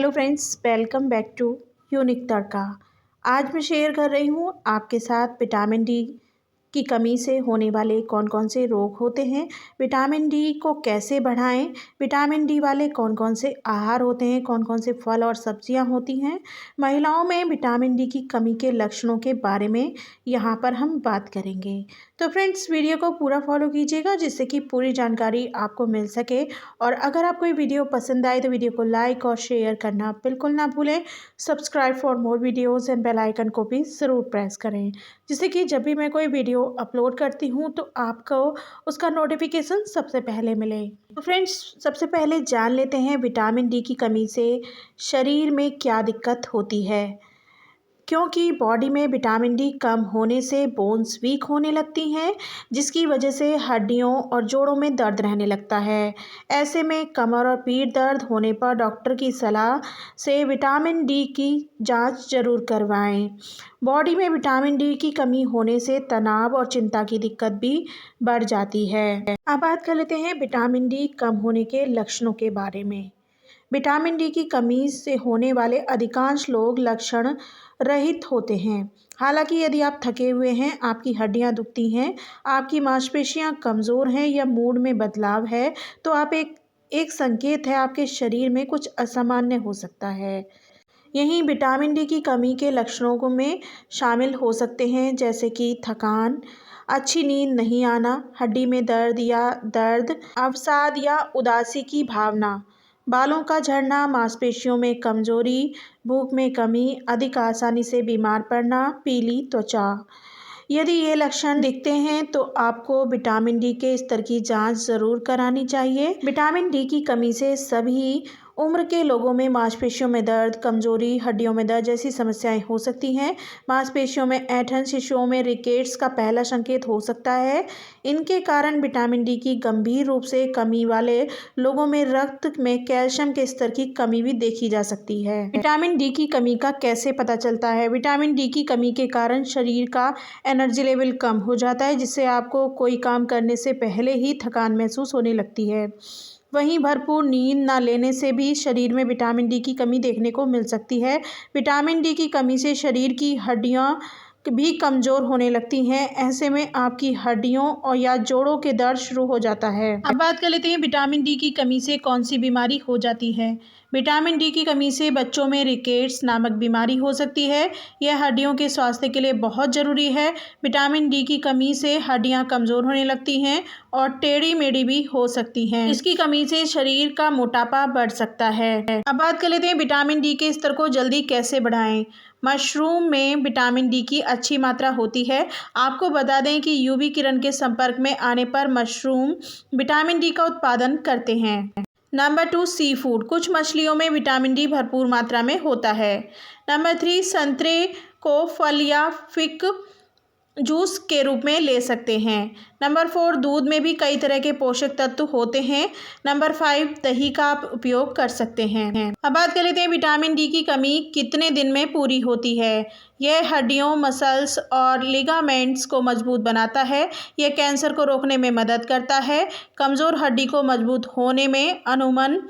Hello friends, welcome back to Unique Tadka. आज मैं share कर रही हूँ आपके साथ विटामिन डी की कमी से होने वाले कौन कौन से रोग होते हैं, विटामिन डी को कैसे बढ़ाएं, विटामिन डी वाले कौन कौन से आहार होते हैं, कौन कौन से फल और सब्जियां होती हैं। महिलाओं में विटामिन डी की कमी के लक्षणों के बारे में यहाँ पर हम बात करेंगे। तो फ्रेंड्स, वीडियो को पूरा फॉलो कीजिएगा जिससे कि पूरी जानकारी आपको मिल सके। और अगर आपको ये वीडियो पसंद आए तो वीडियो को लाइक और शेयर करना बिल्कुल ना भूलें। Subscribe for more videos and bell icon को भी ज़रूर प्रेस करें, जिससे कि जब भी मैं कोई वीडियो अपलोड करती हूँ तो आपको उसका नोटिफिकेशन सबसे पहले मिले। तो फ्रेंड्स, सबसे पहले जान लेते हैं विटामिन डी की कमी से शरीर में क्या दिक्कत होती है। क्योंकि बॉडी में विटामिन डी कम होने से बोन्स वीक होने लगती हैं, जिसकी वजह से हड्डियों और जोड़ों में दर्द रहने लगता है। ऐसे में कमर और पीठ दर्द होने पर डॉक्टर की सलाह से विटामिन डी की जांच जरूर करवाएं। बॉडी में विटामिन डी की कमी होने से तनाव और चिंता की दिक्कत भी बढ़ जाती है। अब बात कर लेते हैं विटामिन डी कम होने के लक्षणों के बारे में। विटामिन डी की कमी से होने वाले अधिकांश लोग लक्षण रहित होते हैं। हालांकि यदि आप थके हुए हैं, आपकी हड्डियां दुखती हैं, आपकी मांसपेशियां कमज़ोर हैं या मूड में बदलाव है, तो आप एक संकेत है आपके शरीर में कुछ असामान्य हो सकता है। यहीं विटामिन डी की कमी के लक्षणों में शामिल हो सकते हैं, जैसे कि थकान, अच्छी नींद नहीं आना, हड्डी में दर्द, अवसाद या उदासी की भावना, बालों का झड़ना, मांसपेशियों में कमजोरी, भूख में कमी, अधिक आसानी से बीमार पड़ना, पीली त्वचा। यदि ये लक्षण दिखते हैं तो आपको विटामिन डी के स्तर की जांच ज़रूर करानी चाहिए। विटामिन डी की कमी से सभी उम्र के लोगों में मांसपेशियों में दर्द, कमजोरी, हड्डियों में दर्द जैसी समस्याएं हो सकती हैं। मांसपेशियों में ऐंठन शिशुओं में रिकेट्स का पहला संकेत हो सकता है। इनके कारण विटामिन डी की गंभीर रूप से कमी वाले लोगों में रक्त में कैल्शियम के स्तर की कमी भी देखी जा सकती है। विटामिन डी की कमी का कैसे पता चलता है? विटामिन डी की कमी के कारण शरीर का एनर्जी लेवल कम हो जाता है, जिससे आपको कोई काम करने से पहले ही थकान महसूस होने लगती है। वहीं भरपूर नींद ना लेने से भी शरीर में विटामिन डी की कमी देखने को मिल सकती है। विटामिन डी की कमी से शरीर की हड्डियां भी कमज़ोर होने लगती हैं। ऐसे में आपकी हड्डियों और या जोड़ों के दर्द शुरू हो जाता है। अब बात कर लेते हैं विटामिन डी की कमी से कौन सी बीमारी हो जाती है। विटामिन डी की कमी से बच्चों में रिकेट्स नामक बीमारी हो सकती है। यह हड्डियों के स्वास्थ्य के लिए बहुत ज़रूरी है। विटामिन डी की कमी से हड्डियां कमज़ोर होने लगती हैं और टेढ़ी मेढ़ी भी हो सकती हैं। इसकी कमी से शरीर का मोटापा बढ़ सकता है। अब बात कर लेते हैं विटामिन डी के स्तर को जल्दी कैसे बढ़ाएं। मशरूम में विटामिन डी की अच्छी मात्रा होती है। आपको बता दें कि यूवी किरण के संपर्क में आने पर मशरूम विटामिन डी का उत्पादन करते हैं। Number 2, sea food. कुछ मछलियों में विटामिन डी भरपूर मात्रा में होता है। नंबर 3, संतरे को फल या फिक जूस के रूप में ले सकते हैं। नंबर 4, दूध में भी कई तरह के पोषक तत्व होते हैं। नंबर 5, दही का आप उपयोग कर सकते हैं। अब बात कर लेते हैं विटामिन डी की कमी कितने दिन में पूरी होती है। यह हड्डियों, मसल्स और लिगामेंट्स को मजबूत बनाता है। यह कैंसर को रोकने में मदद करता है। कमज़ोर हड्डी को मजबूत होने में अनुमान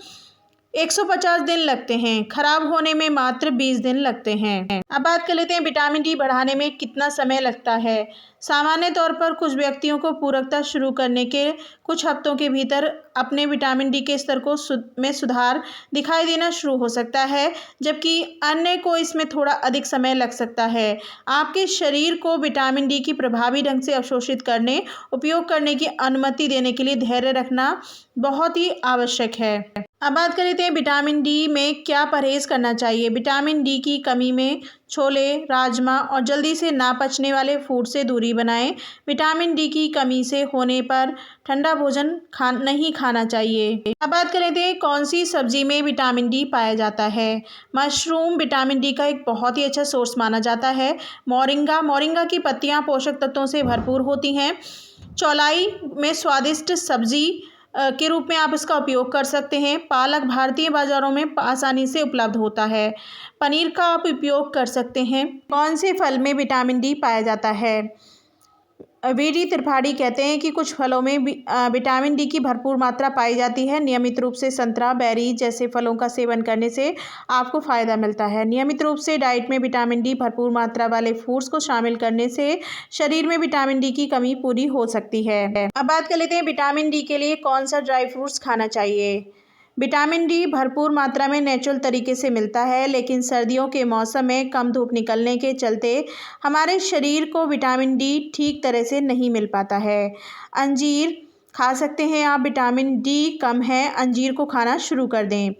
150 दिन लगते हैं, खराब होने में मात्र 20 दिन लगते हैं। अब बात कर लेते हैं विटामिन डी बढ़ाने में कितना समय लगता है। सामान्य तौर पर कुछ व्यक्तियों को पूरकता शुरू करने के कुछ हफ्तों के भीतर अपने विटामिन डी के स्तर को में सुधार दिखाई देना शुरू हो सकता है, जबकि अन्य को इसमें थोड़ा अधिक समय लग सकता है। आपके शरीर को विटामिन डी की प्रभावी ढंग से अवशोषित करने, उपयोग करने की अनुमति देने के लिए धैर्य रखना बहुत ही आवश्यक है। अब बात कर लेते हैं विटामिन डी में क्या परहेज़ करना चाहिए। विटामिन डी की कमी में छोले, राजमा और जल्दी से ना पचने वाले फूड से दूरी बनाएं। विटामिन डी की कमी से होने पर ठंडा भोजन नहीं खाना चाहिए। अब बात कर लेते हैं कौन सी सब्जी में विटामिन डी पाया जाता है। मशरूम विटामिन डी का एक बहुत ही अच्छा सोर्स माना जाता है। मोरिंगा की पत्तियां पोषक तत्वों से भरपूर होती हैं। चौलाई में स्वादिष्ट सब्जी के रूप में आप इसका उपयोग कर सकते हैं। पालक भारतीय बाज़ारों में आसानी से उपलब्ध होता है। पनीर का आप उपयोग कर सकते हैं। कौन से फल में विटामिन डी पाया जाता है। वीडी त्रिपाठी कहते हैं कि कुछ फलों में विटामिन डी की भरपूर मात्रा पाई जाती है। नियमित रूप से संतरा, बेरी जैसे फलों का सेवन करने से आपको फ़ायदा मिलता है। नियमित रूप से डाइट में विटामिन डी भरपूर मात्रा वाले फूड्स को शामिल करने से शरीर में विटामिन डी की कमी पूरी हो सकती है। अब बात कर लेते हैं विटामिन डी के लिए कौन सा ड्राई फ्रूट्स खाना चाहिए। विटामिन डी भरपूर मात्रा में नेचुरल तरीके से मिलता है, लेकिन सर्दियों के मौसम में कम धूप निकलने के चलते हमारे शरीर को विटामिन डी ठीक तरह से नहीं मिल पाता है। अंजीर खा सकते हैं आप, विटामिन डी कम है, अंजीर को खाना शुरू कर दें।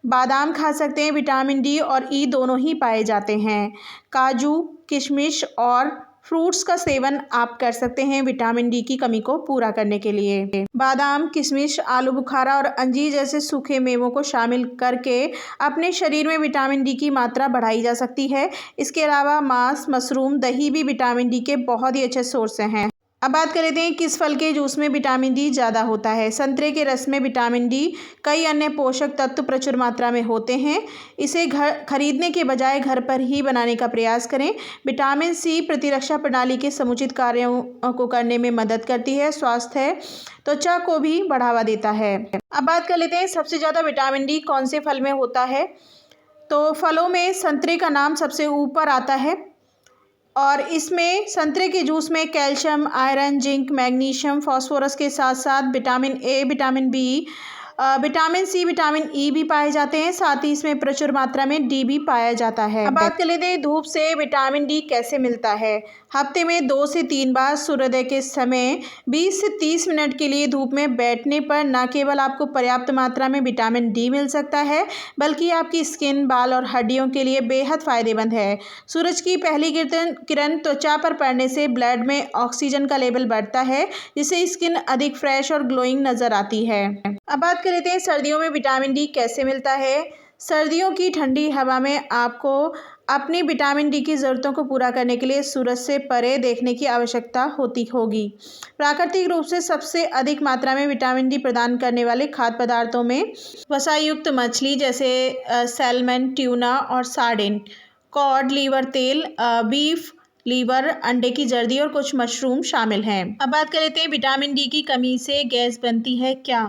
बादाम खा सकते हैं, विटामिन डी और ई दोनों ही पाए जाते हैं। काजू, किशमिश और फ्रूट्स का सेवन आप कर सकते हैं विटामिन डी की कमी को पूरा करने के लिए। बादाम, किशमिश, आलू बुखारा और अंजीर जैसे सूखे मेवों को शामिल करके अपने शरीर में विटामिन डी की मात्रा बढ़ाई जा सकती है। इसके अलावा मांस, मशरूम, दही भी विटामिन डी के बहुत ही अच्छे सोर्स हैं। अब बात कर लेते हैं किस फल के जूस में विटामिन डी ज़्यादा होता है। संतरे के रस में विटामिन डी कई अन्य पोषक तत्व प्रचुर मात्रा में होते हैं। इसे खरीदने के बजाय घर पर ही बनाने का प्रयास करें। विटामिन सी प्रतिरक्षा प्रणाली के समुचित कार्यों को करने में मदद करती है। स्वास्थ्य त्वचा को भी बढ़ावा देता है। अब बात कर लेते हैं सबसे ज़्यादा विटामिन डी कौन से फल में होता है। तो फलों में संतरे का नाम सबसे ऊपर आता है और इसमें संतरे के जूस में calcium, iron, zinc, magnesium, phosphorus के साथ साथ vitamin A, vitamin B, vitamin C, vitamin E भी पाए जाते हैं। साथ ही इसमें प्रचुर मात्रा में डी भी पाया जाता है। अब बात कर लेते हैं धूप से विटामिन डी कैसे मिलता है। हफ्ते में 2 से 3 बार सूर्योदय के समय 20 से 30 मिनट के लिए धूप में बैठने पर न केवल आपको पर्याप्त मात्रा में विटामिन डी मिल सकता है, बल्कि आपकी स्किन, बाल और हड्डियों के लिए बेहद फ़ायदेमंद है। सूरज की पहली किरण त्वचा पर पड़ने से ब्लड में ऑक्सीजन का लेवल बढ़ता है, जिससे स्किन अधिक फ्रेश और ग्लोइंग नज़र आती है। अब बात कर लेते हैं सर्दियों में विटामिन डी कैसे मिलता है। सर्दियों की ठंडी हवा में आपको अपनी विटामिन डी की ज़रूरतों को पूरा करने के लिए सूरज से परे देखने की आवश्यकता होगी। प्राकृतिक रूप से सबसे अधिक मात्रा में विटामिन डी प्रदान करने वाले खाद्य पदार्थों में वसायुक्त मछली जैसे सैल्मन, ट्यूना और सार्डिन, कॉड लीवर तेल, बीफ लीवर, अंडे की जर्दी और कुछ मशरूम शामिल हैं। अब बात कर लेते हैं विटामिन डी की कमी से गैस बनती है क्या।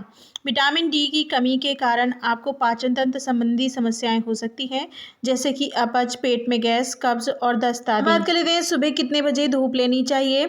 विटामिन डी की कमी के कारण आपको पाचन तंत्र संबंधी समस्याएं हो सकती हैं, जैसे कि अपच, पेट में गैस, कब्ज और दस्त आदि। बात कर लेते हैं सुबह कितने बजे धूप लेनी चाहिए।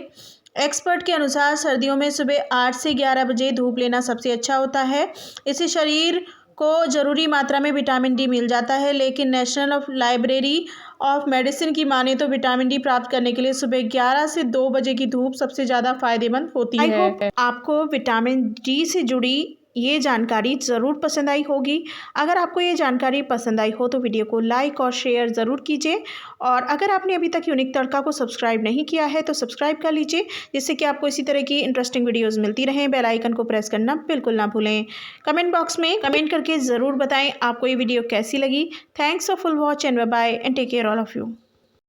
एक्सपर्ट के अनुसार सर्दियों में सुबह 8 से 11 बजे धूप लेना सबसे अच्छा होता है। इससे शरीर को ज़रूरी मात्रा में विटामिन डी मिल जाता है, लेकिन नेशनल लाइब्रेरी ऑफ मेडिसिन की माने तो विटामिन डी प्राप्त करने के लिए सुबह 11 से 2 बजे की धूप सबसे ज़्यादा फायदेमंद होती है। आई होप आपको विटामिन डी से जुड़ी ये जानकारी ज़रूर पसंद आई होगी। अगर आपको ये जानकारी पसंद आई हो तो वीडियो को लाइक और शेयर ज़रूर कीजिए, और अगर आपने अभी तक यूनिक तड़का को सब्सक्राइब नहीं किया है तो सब्सक्राइब कर लीजिए, जिससे कि आपको इसी तरह की इंटरेस्टिंग वीडियोज़ मिलती रहें। बेल आइकन को प्रेस करना बिल्कुल ना भूलें। कमेंट बॉक्स में कमेंट करके ज़रूर बताएं आपको ये वीडियो कैसी लगी। Thanks for full watch and bye bye and take care all of you.